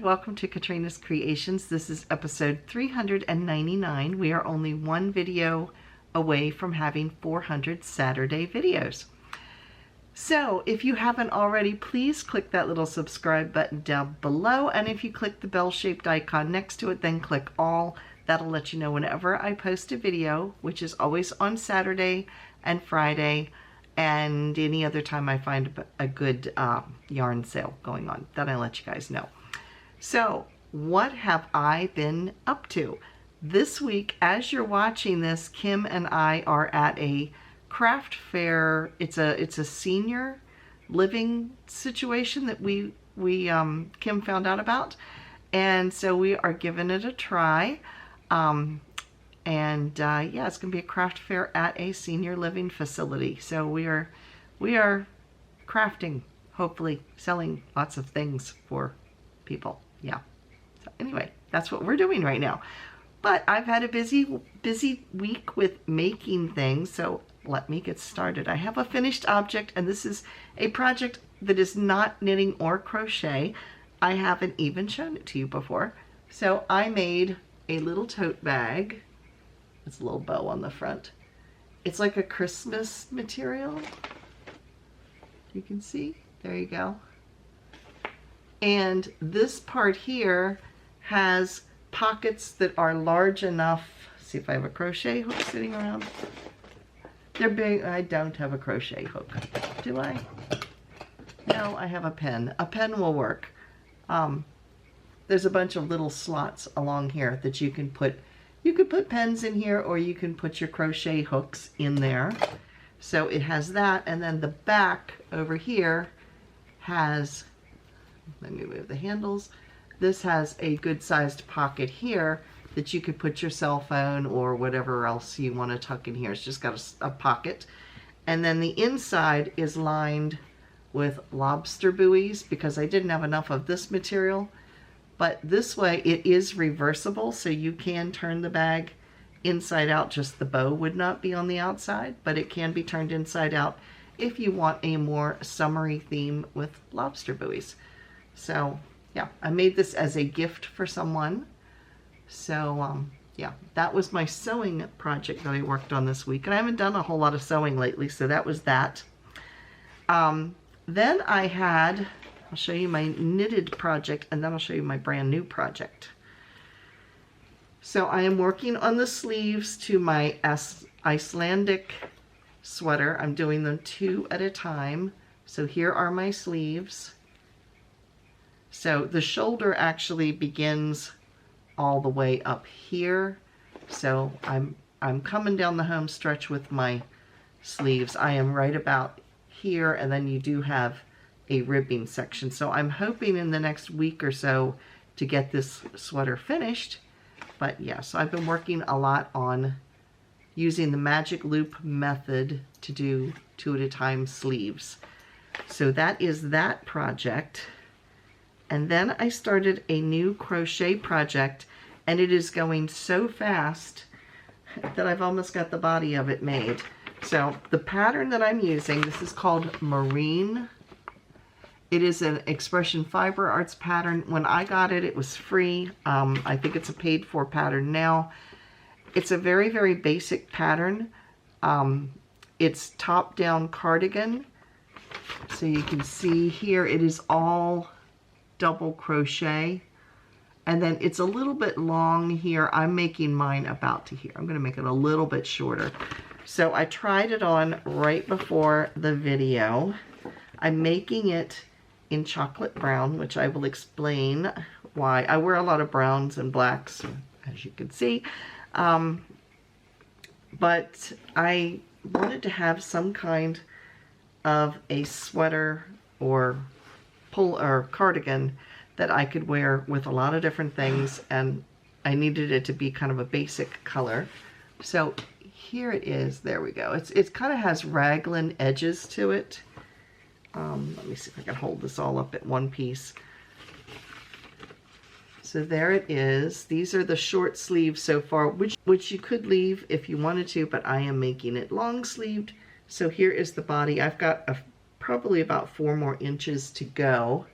welcome to Katrina's Creations. This is episode 399. We are only one video away from having 400 Saturday videos. So if you haven't already, please click that little subscribe button down below, and if you click the bell-shaped icon next to it, then click all. That'll let you know whenever I post a video, which is always on Saturday and Friday, and any other time I find a good yarn sale going on. Then I let you guys know. So what have I been up to? This week, as you're watching this, Kim and I are at a craft fair. It's a senior living situation that Kim found out about, and so we are giving it a try. Yeah, it's gonna be a craft fair at a senior living facility. So we are crafting, hopefully selling lots of things for people. Yeah. So anyway, that's what we're doing right now. But I've had a busy week with making things, so let me get started. I have a finished object, and this is a project that is not knitting or crochet. I haven't even shown it to you before. So I made a little tote bag. It's a little bow on the front. It's like a Christmas material. You can see, there you go. And this part here has pockets that are large enough. See if I have a crochet hook sitting around. They're big. I don't have a crochet hook. Do I? No, I have a pen. A pen will work. There's a bunch of little slots along here that you can put. You could put pens in here, or you can put your crochet hooks in there. So it has that, and then the back over here has, let me move the handles. This has a good sized pocket here that you could put your cell phone or whatever else you want to tuck in here. It's just got a pocket. And then the inside is lined with lobster buoys because I didn't have enough of this material. But this way it is reversible, so you can turn the bag inside out. Just the bow would not be on the outside, but it can be turned inside out if you want a more summery theme with lobster buoys. So yeah, I made this as a gift for someone. So yeah, that was my sewing project that I worked on this week. And I haven't done a whole lot of sewing lately, so that was that. Then I had, I'll show you my knitted project, and then I'll show you my brand new project. So I am working on the sleeves to my Icelandic sweater. I'm doing them 2 at a time. So here are my sleeves. So the shoulder actually begins all the way up here. So I'm coming down the home stretch with my sleeves. I am right about here, and then you do have a ribbing section. So I'm hoping in the next week or so to get this sweater finished. But yeah, so I've been working a lot on using the magic loop method to do 2 at a time sleeves. So that is that project. And then I started a new crochet project, and it is going so fast that I've almost got the body of it made. So the pattern that I'm using, this is called Marine. It is an Expression Fiber Arts pattern. When I got it, it was free. I think it's a paid for pattern now. It's a very, very basic pattern. It's top-down cardigan. So you can see here, it is all double crochet. And then it's a little bit long here. I'm making mine about to here. I'm going to make it a little bit shorter. So I tried it on right before the video. I'm making it in chocolate brown, which I will explain why. I wear a lot of browns and blacks, as you can see. But I wanted to have some kind of a sweater or cardigan that I could wear with a lot of different things, and I needed it to be kind of a basic color. So here it is. There we go. It kind of has raglan edges to it. Let me see if I can hold this all up at one piece. So there it is. These are the short sleeves so far, which you could leave if you wanted to, but I am making it long sleeved. So here is the body. I've got probably about 4 more inches to go.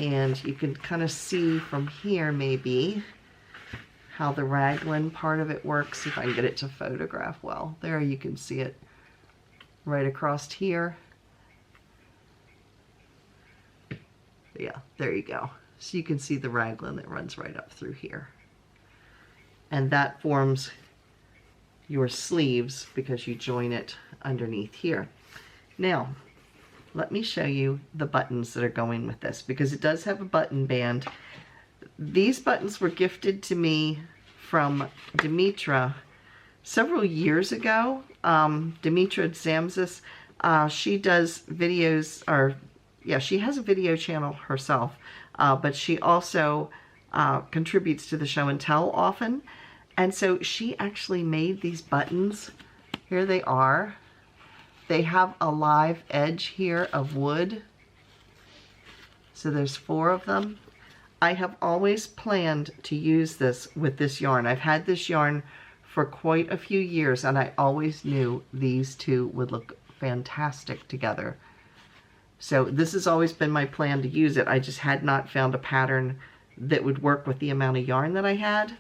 And you can kind of see from here maybe how the raglan part of it works, if I can get it to photograph well. There you can see it right across here. Yeah, there you go. So you can see the raglan that runs right up through here. And that forms your sleeves because you join it underneath here. Now, let me show you the buttons that are going with this, because it does have a button band. These buttons were gifted to me from Dimitra several years ago. Dimitra Zamzis, she does videos, or yeah, she has a video channel herself, but she also contributes to the show and tell often. And so she actually made these buttons. Here they are. They have a live edge here of wood. So there's 4 of them. I have always planned to use this with this yarn. I've had this yarn for quite a few years, and I always knew these two would look fantastic together. So this has always been my plan to use it. I just had not found a pattern that would work with the amount of yarn that I had.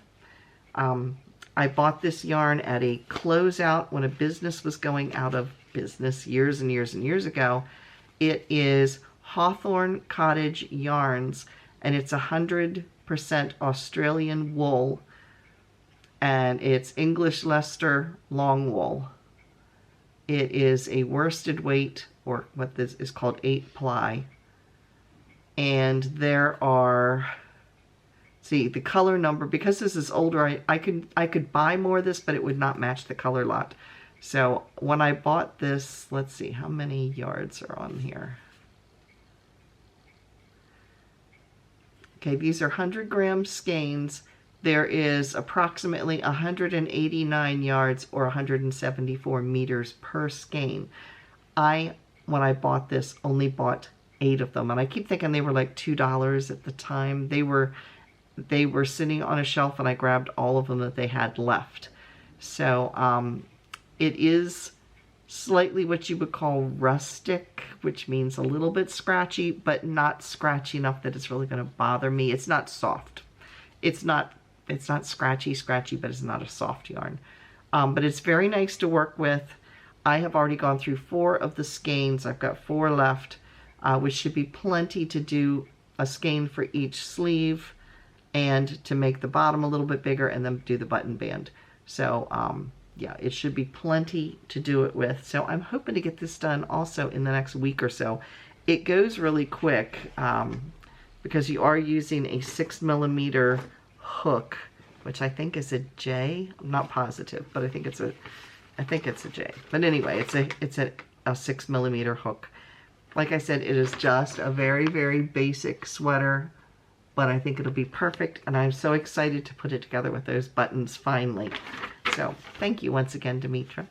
I bought this yarn at a closeout when a business was going out of business years and years and years ago. It is Hawthorne Cottage Yarns, and it's 100% Australian wool, and it's English Leicester long wool. It is a worsted weight, or what this is called 8 ply, and there are, see the color number, because this is older, I could buy more of this, but it would not match the color lot. So when I bought this, let's see how many yards are on here. Okay, these are 100-gram skeins. There is approximately 189 yards or 174 meters per skein. When I bought this, only bought 8 of them, and I keep thinking they were like $2 at the time. They were sitting on a shelf, and I grabbed all of them that they had left. So it is slightly what you would call rustic, which means a little bit scratchy, but not scratchy enough that it's really going to bother me. It's not soft. It's not scratchy, but it's not a soft yarn. But it's very nice to work with. I have already gone through 4 of the skeins. I've got 4 left, which should be plenty to do a skein for each sleeve and to make the bottom a little bit bigger and then do the button band. So yeah, it should be plenty to do it with. So I'm hoping to get this done also in the next week or so. It goes really quick because you are using a 6mm hook, which I think is a J. I'm not positive, but I think it's a J. But anyway, it's a 6mm hook. Like I said, it is just a very, very basic sweater, but I think it'll be perfect, and I'm so excited to put it together with those buttons finally. So thank you once again, Dimitra.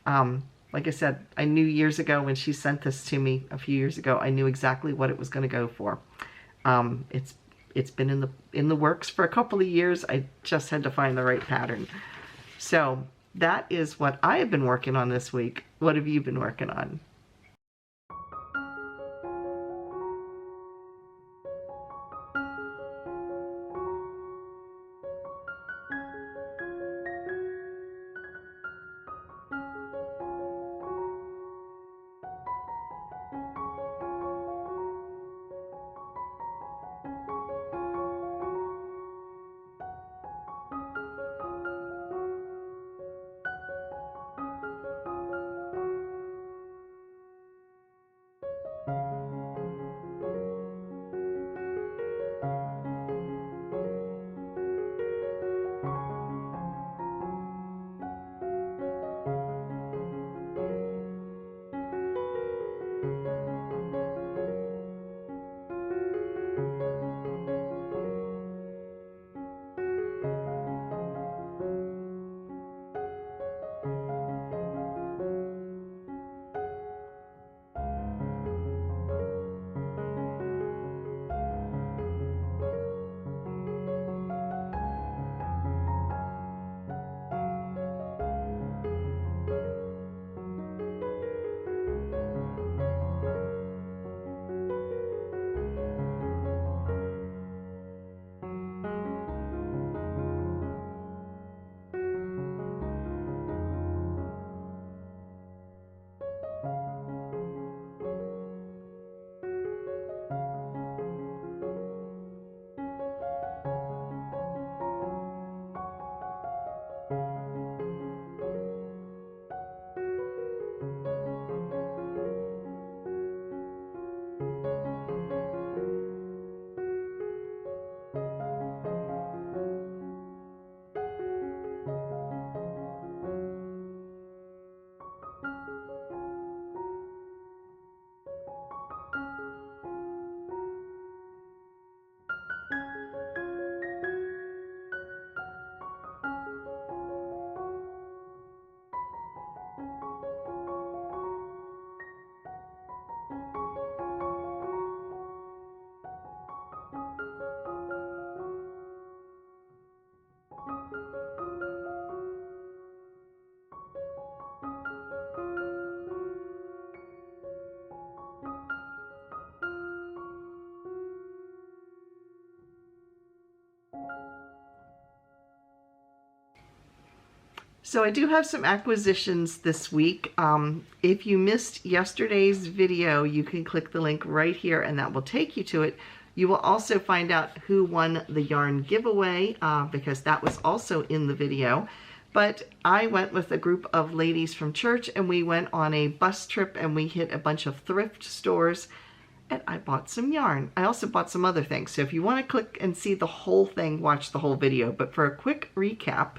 Like I said, I knew years ago when she sent this to me a few years ago, I knew exactly what it was going to go for. It's been in the works for a couple of years. I just had to find the right pattern. So that is what I have been working on this week. What have you been working on? So I do have some acquisitions this week. If you missed yesterday's video, you can click the link right here and that will take you to it. You will also find out who won the yarn giveaway because that was also in the video. But I went with a group of ladies from church and we went on a bus trip and we hit a bunch of thrift stores and I bought some yarn. I also bought some other things. So if you want to click and see the whole thing, watch the whole video. But for a quick recap,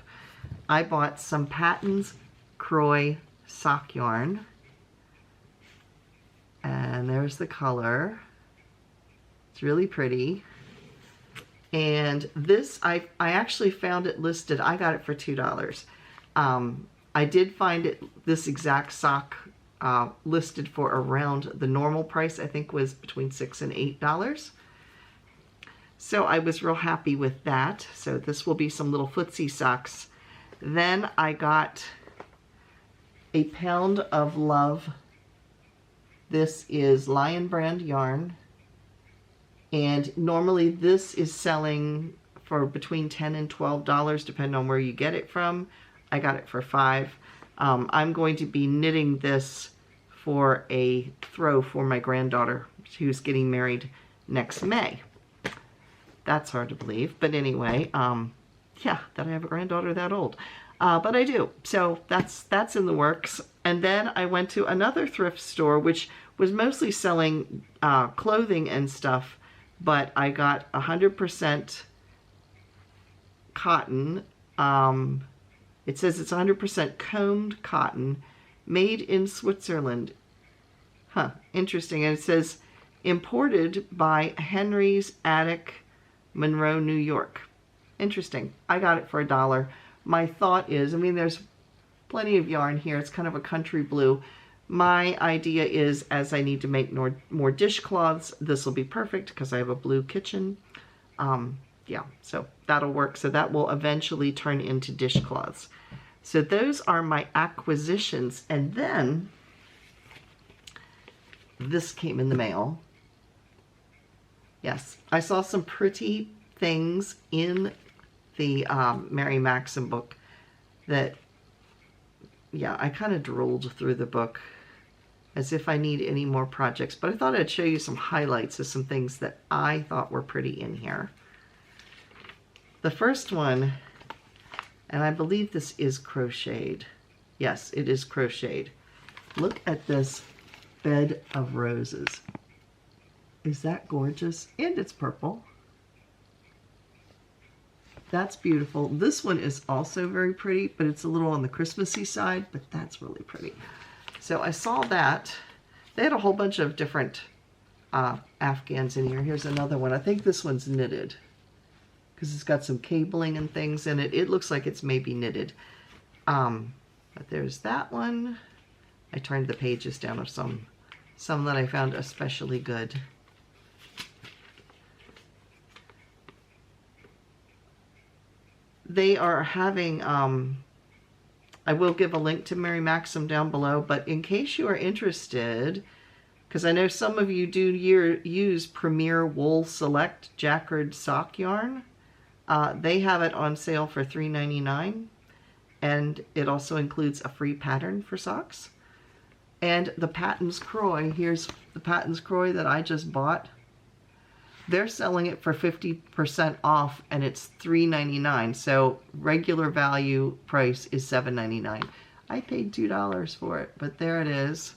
I bought some Patton's Croy sock yarn. And there's the color. It's really pretty. And this, I actually found it listed. I got it for $2. I did find this exact sock listed for around the normal price. I think was between $6 and $8. So I was real happy with that. So this will be some little footsie socks. Then I got a pound of love. This is Lion brand yarn. And normally this is selling for between $10 and $12, depending on where you get it from. I got it for $5. I'm going to be knitting this for a throw for my granddaughter who's getting married next May. That's hard to believe, but anyway, yeah, that I have a granddaughter that old. But I do, so that's in the works. And then I went to another thrift store, which was mostly selling clothing and stuff, but I got 100% cotton. It says it's 100% combed cotton, made in Switzerland. Huh, interesting. And it says imported by Henry's Attic, Monroe, New York. Interesting. I got it for $1. My thought is, I mean, there's plenty of yarn here. It's kind of a country blue. My idea is, as I need to make more dishcloths, this will be perfect because I have a blue kitchen. Yeah, so that'll work. So that will eventually turn into dishcloths. So those are my acquisitions. And then this came in the mail. Yes, I saw some pretty things in the Mary Maxim book that, yeah, I kind of drooled through the book as if I need any more projects. But I thought I'd show you some highlights of some things that I thought were pretty in here. The first one, and I believe this is crocheted. Yes, it is crocheted. Look at this bed of roses. Is that gorgeous? And it's purple. That's beautiful. This one is also very pretty, but it's a little on the Christmassy side, but that's really pretty. So I saw that. They had a whole bunch of different Afghans in here. Here's another one. I think this one's knitted because it's got some cabling and things in it. It looks like it's maybe knitted. But there's that one. I turned the pages down of some that I found especially good. They are having, I will give a link to Mary Maxim down below, but in case you are interested, because I know some of you do use Premier Wool Select Jacquard sock yarn, they have it on sale for $3.99, and it also includes a free pattern for socks. And the Patton's Croy, here's the Patton's Croy that I just bought. They're selling it for 50% off and it's $3.99. So regular value price is $7.99. I paid $2 for it, but there it is.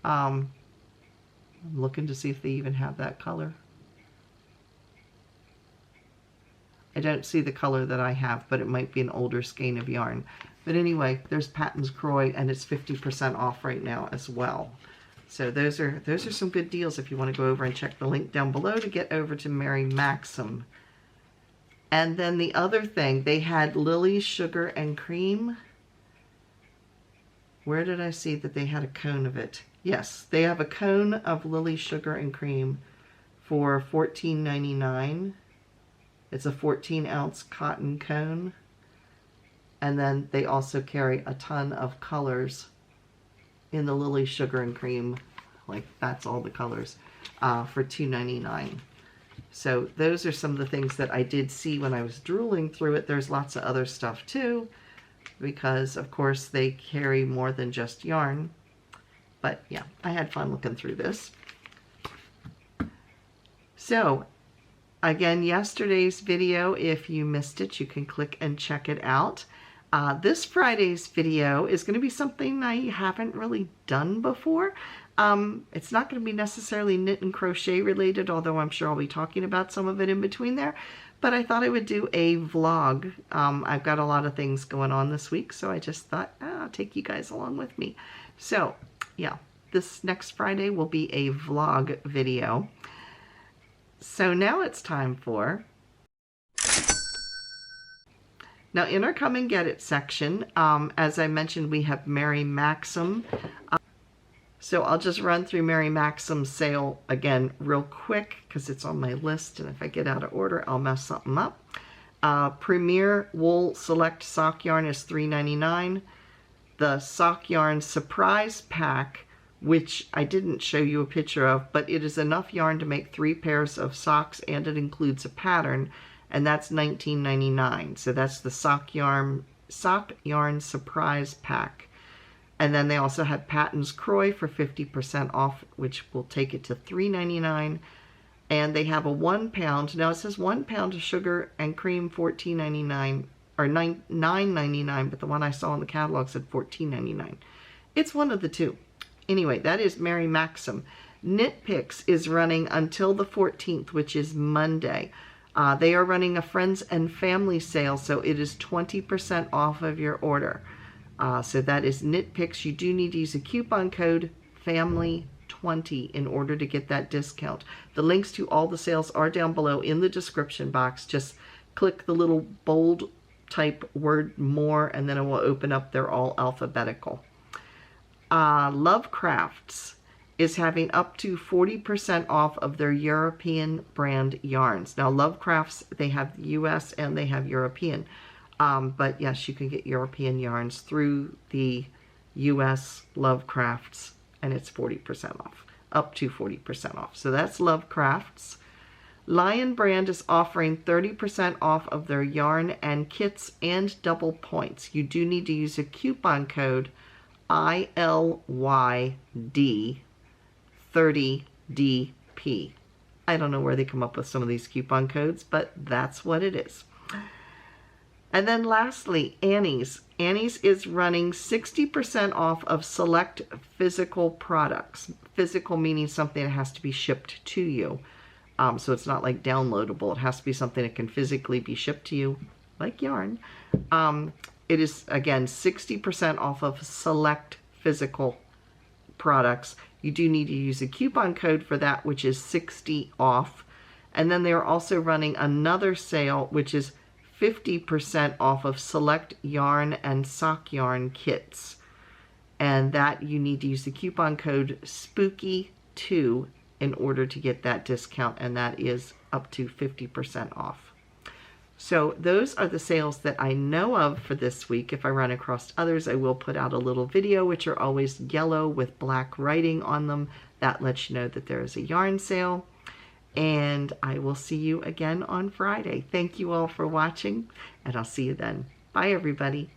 I'm looking to see if they even have that color. I don't see the color that I have, but it might be an older skein of yarn. But anyway, there's Patton's Croy and it's 50% off right now as well. So those are some good deals if you want to go over and check the link down below to get over to Mary Maxim. And then the other thing, they had Lily's Sugar and Cream. Where did I see that they had a cone of it? Yes, they have a cone of Lily's Sugar and Cream for $14.99. It's a 14-ounce cotton cone. And then they also carry a ton of colors in the Lily Sugar and Cream, like that's all the colors, for $2.99. So those are some of the things that I did see when I was drooling through it. There's lots of other stuff too, because of course they carry more than just yarn. But yeah, I had fun looking through this. So again, yesterday's video, if you missed it, you can click and check it out. This Friday's video is going to be something I haven't really done before. It's not going to be necessarily knit and crochet related, although I'm sure I'll be talking about some of it in between there. But I thought I would do a vlog. I've got a lot of things going on this week, so I just thought, I'll take you guys along with me. So yeah, this next Friday will be a vlog video. So now it's time for... Now in our Come and Get It section, as I mentioned, we have Mary Maxim. So I'll just run through Mary Maxim's sale again real quick because it's on my list, and if I get out of order, I'll mess something up. Premier Wool Select Sock Yarn is $3.99. The Sock Yarn Surprise Pack, which I didn't show you a picture of, but it is enough yarn to make 3 pairs of socks, and it includes a pattern, and that's $19.99. So that's the Sock Yarn Surprise Pack. And then they also have Patton's Croy for 50% off, which will take it to $3.99. And they have a 1 pound. Now it says 1 pound of sugar and cream, $14.99 or $9.99, but the one I saw in the catalog said $14.99. It's one of the two. Anyway, that is Mary Maxim. Knit Picks is running until the 14th, which is Monday. They are running a friends and family sale, so it is 20% off of your order. So that is Knit Picks. You do need to use a coupon code FAMILY20 in order to get that discount. The links to all the sales are down below in the description box. Just click the little bold type word more, and then it will open up. They're all alphabetical. Lovecrafts is having up to 40% off of their European brand yarns. Now Lovecrafts, they have US and they have European. But yes, you can get European yarns through the US Lovecrafts, and it's 40% off, up to 40% off. So that's Lovecrafts. Lion Brand is offering 30% off of their yarn and kits and double points. You do need to use a coupon code ILYD 30DP. I don't know where they come up with some of these coupon codes, but that's what it is. And then lastly, Annie's. Annie's is running 60% off of select physical products. Physical meaning something that has to be shipped to you. So it's not like downloadable. It has to be something that can physically be shipped to you, like yarn. It is, again, 60% off of select physical products. You do need to use a coupon code for that, which is 60 off. And then they're also running another sale, which is 50% off of select yarn and sock yarn kits. And that you need to use the coupon code SPOOKY2 in order to get that discount, and that is up to 50% off. So those are the sales that I know of for this week. If I run across others, I will put out a little video, which are always yellow with black writing on them. That lets you know that there is a yarn sale. And I will see you again on Friday. Thank you all for watching, and I'll see you then. Bye, everybody.